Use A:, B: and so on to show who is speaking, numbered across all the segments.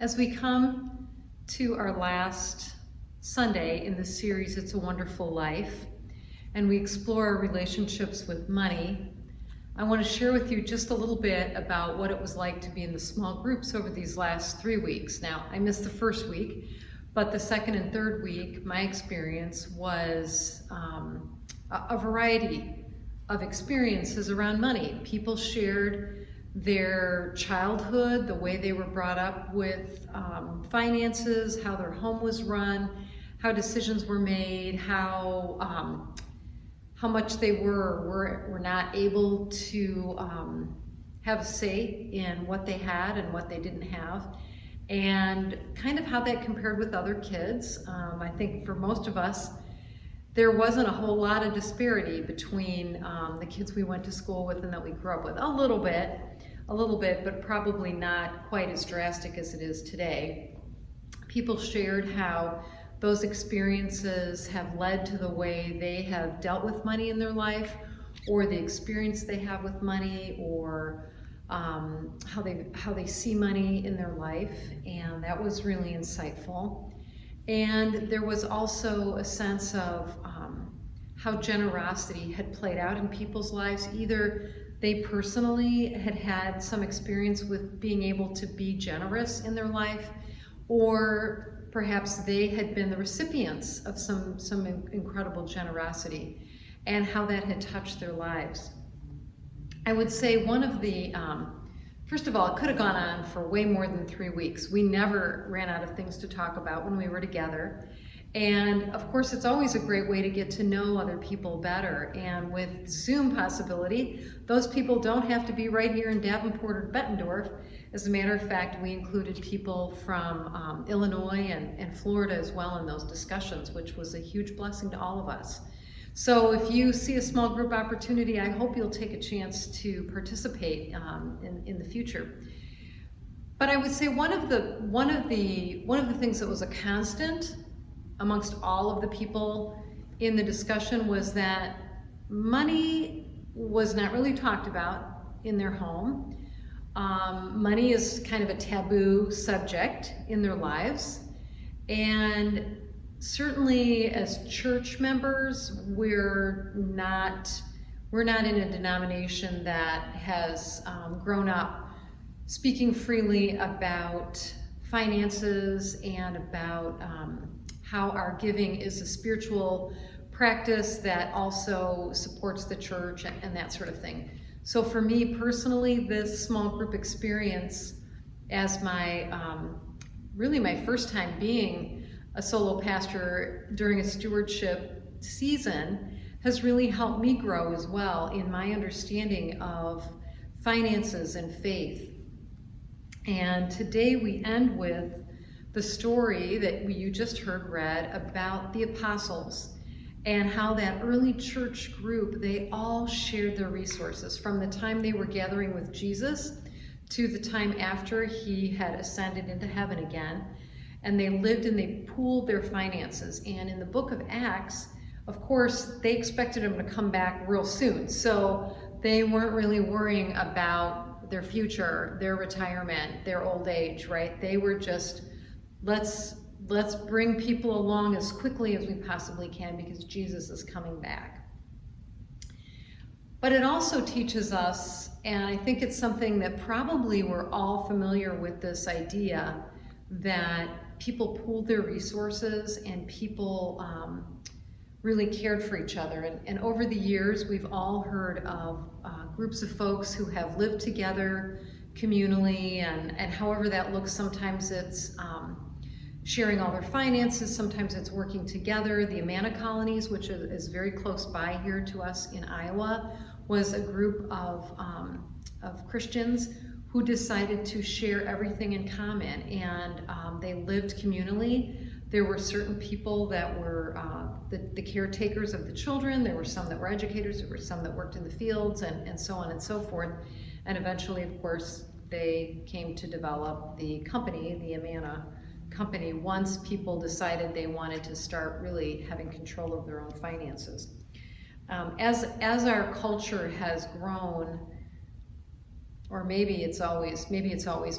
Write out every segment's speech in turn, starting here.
A: As we come to our last Sunday in the series, It's a Wonderful Life, and we explore our relationships with money, I want to share with you just a little bit about what it was like to be in the small groups over these last 3 weeks. Now, I missed the first week, but the second and third week, my experience was a variety of experiences around money. People shared their childhood, the way they were brought up with finances, how their home was run, how decisions were made, how much they were not able to have a say in what they had and what they didn't have, and kind of how that compared with other kids. I think for most of us, there wasn't a whole lot of disparity between the kids we went to school with and that we grew up with. A little bit, but probably not quite as drastic as it is today. People shared how those experiences have led to the way they have dealt with money in their life, or the experience they have with money, or how they see money in their life, and that was really insightful. And there was also a sense of how generosity had played out in people's lives. Either they personally had some experience with being able to be generous in their life, or perhaps they had been the recipients of some incredible generosity, and how that had touched their lives. I would say one of the first of all, it could have gone on for way more than 3 weeks. We never ran out of things to talk about when we were together. And of course, it's always a great way to get to know other people better. And with Zoom possibility, those people don't have to be right here in Davenport or Bettendorf. As a matter of fact, we included people from Illinois and Florida as well in those discussions, which was a huge blessing to all of us. So if you see a small group opportunity, I hope you'll take a chance to participate in the future. But I would say one of the things that was a constant amongst all of the people in the discussion was that money was not really talked about in their home. Money is kind of a taboo subject in their lives, and certainly as church members, we're not in a denomination that has grown up speaking freely about finances and about how our giving is a spiritual practice that also supports the church and that sort of thing. So for me personally, this small group experience, as really my first time being a solo pastor during a stewardship season, has really helped me grow as well in my understanding of finances and faith. And today we end with the story that you just heard read about the apostles, and how that early church group, they all shared their resources from the time they were gathering with Jesus to the time after he had ascended into heaven again. And they lived and they pooled their finances. And in the book of Acts, of course, they expected him to come back real soon. So they weren't really worrying about their future, their retirement, their old age, right? They were just, let's bring people along as quickly as we possibly can because Jesus is coming back. But it also teaches us, and I think it's something that probably we're all familiar with, this idea that people pooled their resources and people really cared for each other. And over the years, we've all heard of groups of folks who have lived together communally, and however that looks. Sometimes it's sharing all their finances, sometimes it's working together. The Amana Colonies, which is very close by here to us in Iowa, was a group of Christians who decided to share everything in common, and they lived communally. There were certain people that were the caretakers of the children. There were some that were educators. There were some that worked in the fields, and so on and so forth. And eventually, of course, they came to develop the company, the Amana Company, once people decided they wanted to start really having control of their own finances. As our culture has grown, or maybe it's always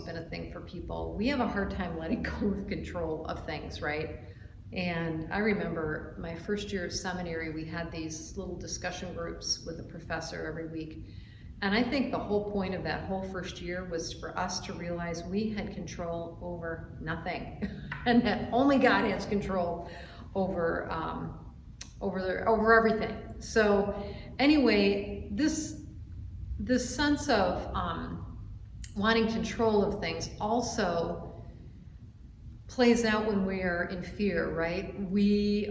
A: been a thing for people. We have a hard time letting go of control of things, right? And I remember my first year of seminary, we had these little discussion groups with a professor every week. And I think the whole point of that whole first year was for us to realize we had control over nothing, and that only God has control over everything. So anyway, this sense of wanting control of things also plays out when we are in fear, right? We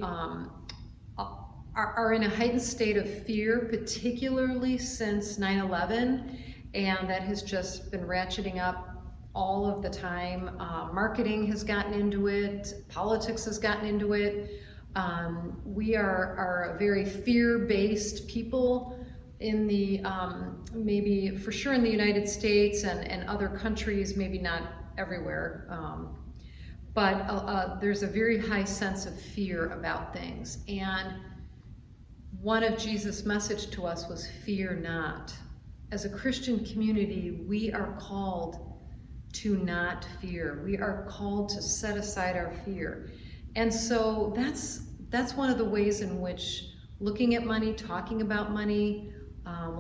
A: are in a heightened state of fear, particularly since 9/11, and that has just been ratcheting up all of the time. Marketing has gotten into it, politics has gotten into it. We are a very fear-based people in the, maybe for sure in the United States and other countries, maybe not everywhere. But there's a very high sense of fear about things. And one of Jesus' message to us was fear not. As a Christian community, we are called to not fear. We are called to set aside our fear. And so that's one of the ways in which looking at money, talking about money,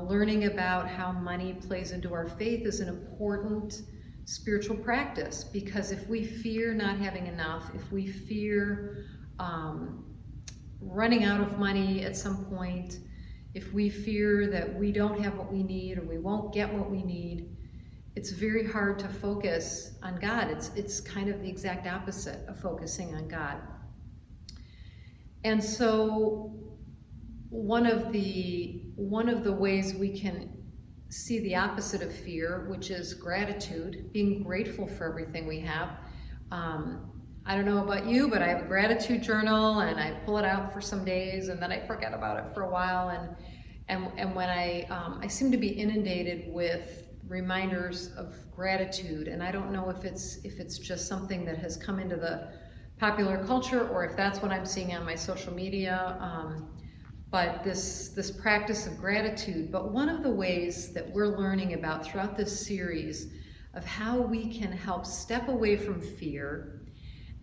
A: learning about how money plays into our faith is an important spiritual practice. Because if we fear not having enough, if we fear running out of money at some point, if we fear that we don't have what we need or we won't get what we need, it's very hard to focus on God. It's kind of the exact opposite of focusing on God. And so one of the ways we can see the opposite of fear, which is gratitude, being grateful for everything we have. I don't know about you, but I have a gratitude journal, and I pull it out for some days, and then I forget about it for a while. And when I seem to be inundated with reminders of gratitude, and I don't know if it's just something that has come into the popular culture or if that's what I'm seeing on my social media. But this practice of gratitude. But one of the ways that we're learning about throughout this series of how we can help step away from fear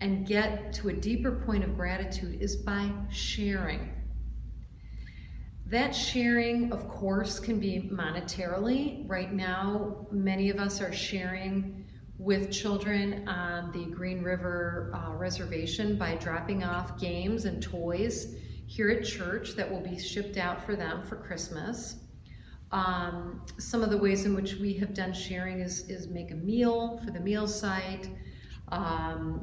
A: and get to a deeper point of gratitude is by sharing. That sharing, of course, can be monetarily. Right now, many of us are sharing with children on the Green River Reservation by dropping off games and toys here at church that will be shipped out for them for Christmas. Some of the ways in which we have done sharing is make a meal for the meal site,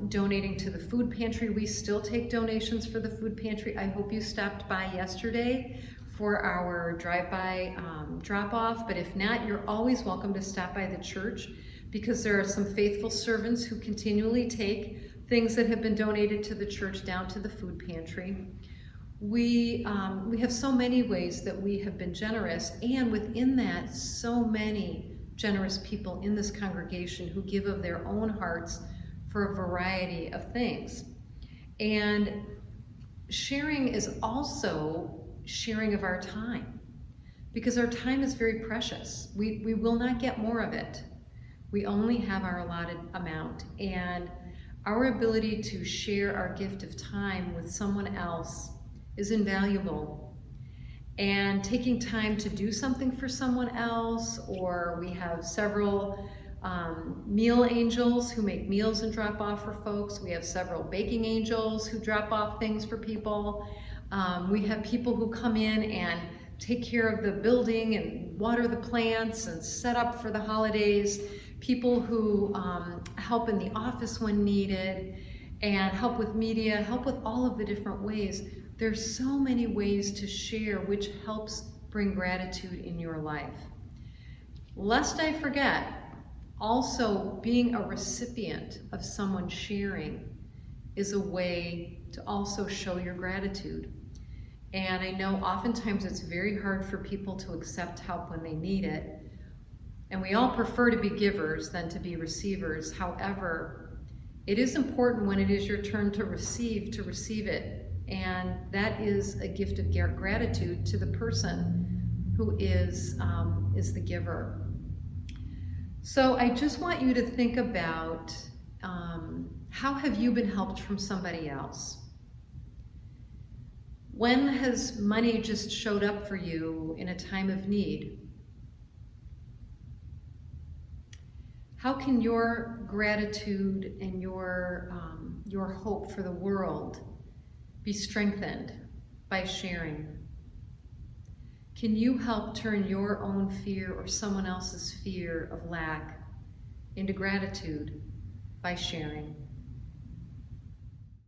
A: donating to the food pantry. We still take donations for the food pantry. I hope you stopped by yesterday for our drive-by drop-off, but if not, you're always welcome to stop by the church, because there are some faithful servants who continually take things that have been donated to the church down to the food pantry. We have so many ways that we have been generous, and within that, so many generous people in this congregation who give of their own hearts for a variety of things. And sharing is also sharing of our time, because our time is very precious. We will not get more of it. We only have our allotted amount, and our ability to share our gift of time with someone else is invaluable. And taking time to do something for someone else, or we have several meal angels who make meals and drop off for folks. We have several baking angels who drop off things for people. We have people who come in and take care of the building and water the plants and set up for the holidays. People who help in the office when needed, and help with media, help with all of the different ways. There's so many ways to share, which helps bring gratitude in your life. Lest I forget, also being a recipient of someone sharing is a way to also show your gratitude. And I know oftentimes it's very hard for people to accept help when they need it. And we all prefer to be givers than to be receivers. However, it is important when it is your turn to receive it. And that is a gift of gratitude to the person who is the giver. So I just want you to think about how have you been helped from somebody else? When has money just showed up for you in a time of need? How can your gratitude and your hope for the world be strengthened by sharing? Can you help turn your own fear or someone else's fear of lack into gratitude by sharing?